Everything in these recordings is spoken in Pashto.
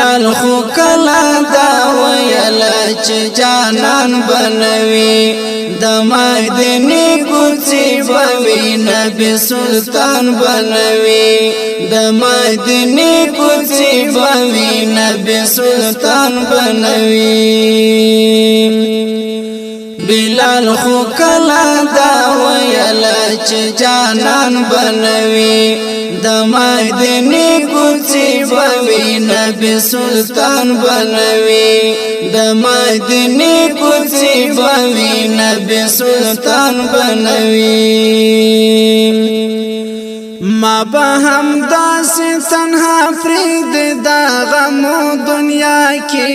بلال خو کلا دا ویلا چې جانان بنوي د مدینه کوڅې بوي نبی سلطان بنوي د مدینه کوڅې بوي نبی سلطان بنوي بلال خو کلا دا ویلا چې جانان بنوي د مدینه کوڅې بوي نبی سلطان بنوي د مدینه کوڅې بوي نبی سلطان بنوي ما به هم داسې تنها فرید دا غمو دنیا کې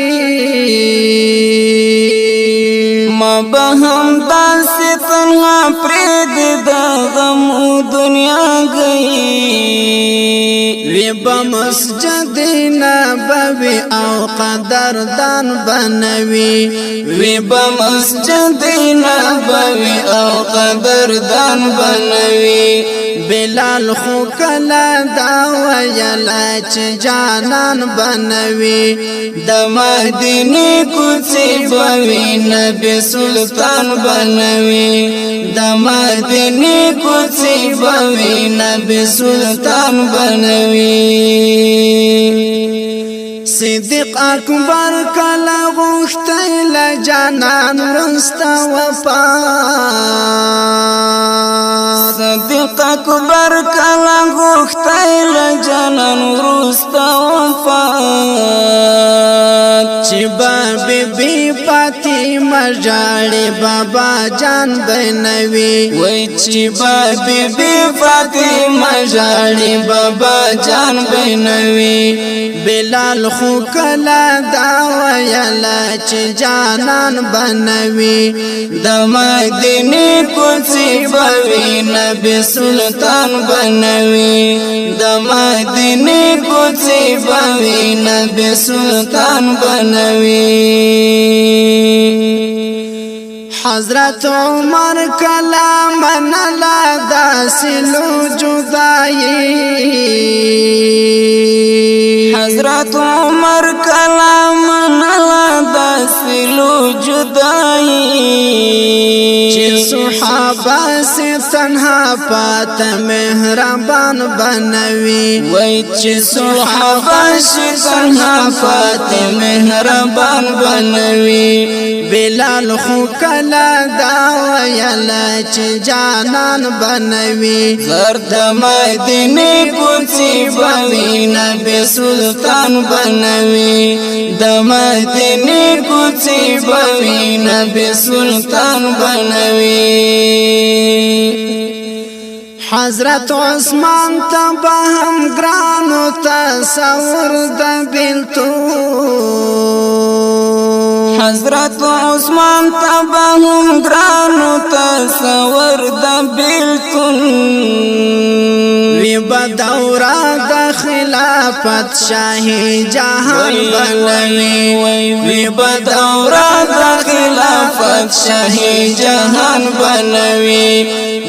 ما به هم داسې تنها فرید دا غمو دنیا گئی وی با مسجد نبوی او قدردان بنوي وی با مسجد نبوی او قدردان بنوي بلال خو کلا دا ویلا چې جانان بنوي د مدینه کوڅې بوي نبی سلطان بنوي د مدینه کوڅې بوي نبی سلطان بنوي صدیق اکبر کلا غوښتل جانان رستا وفات صدیق اکبر کلا غوښتل جانان رستا وفات چې بابي بي فاطمه جاړي بابا جان بنوي وای چې بابي بي فاطمه جاړي بابا جان بنوي بلال خو کلا دا ویلا چې جانان بنوي د مدینه کوڅې بوي نبی سلطان بنوي د مدینه کوڅې بوي نبی سلطان بنوي حضرت عمر کلام منلا داسلو جدائی حضرت عمر کلام منلا داسلو جدائی چه صحابہ سے تنہا پات مہربان بنوی وی چه صحابہ سے تنہا پات مہربان بنوی بلال خو کلا دا ویلا چې جانان بنوي زرد مدینه کوڅې بوي نبی سلطان بنوي د مدینه کوڅې بوي نبی سلطان بنوي حضرت عثمان تبا هم گرانو تصور د بیلتون حضرت عثمان تبا هم گرانو تصور د بیلتون وی بدورا د خلافت شاہی جہان بنوی وی بدورا د خلافت شاہی جہان بنوی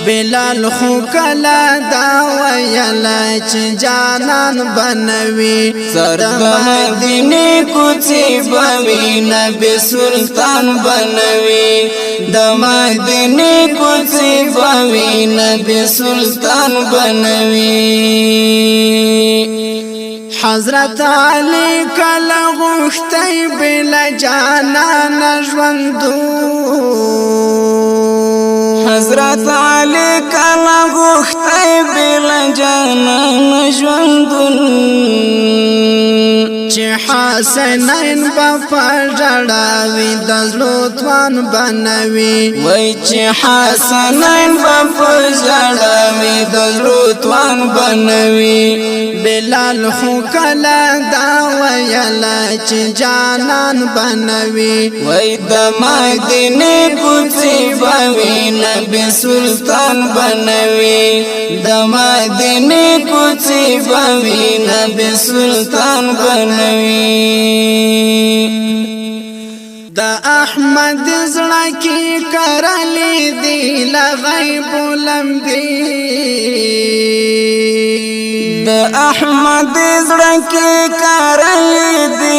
بلال خو کلا دا ویلا چې جانان بنوي سر د مدینه کوڅې بوي نبی سلطان بنوي د مدینه کوڅې بوي نبی سلطان بنوي حضرت علی کلا غوښتي بلا جانان ژوندو حضرت علی کلا غوښتي بلا جانان ژوندون چې حسنین په پړړاوي د زلوتوان بنوي وای چې حسنین په پړړاوي د زلوتوان بنوي بلال خو کلا دا ویلا چې جانان بنوي وای د مدینه کوڅې بوي نبی سلطان بنوي د مدینه کوڅې بوي نبی سلطان بنوي دا احمد زړه کې کرلې دی لغیب لمبي د احمد زړه کې کرلې دی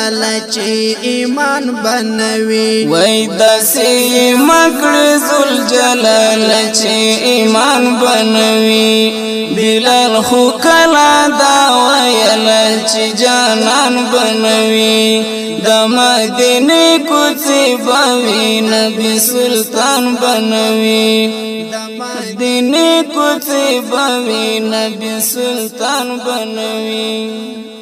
جلال چې ایمان بنوي وای داسې مکړ ذل جلال چې ایمان بنوي بلال خو کلا دا ویل چې جانان بنوي د مدینه کوڅې بوي نبی سلطان بنوي دینه کوڅې بوي نبی سلطان بنوي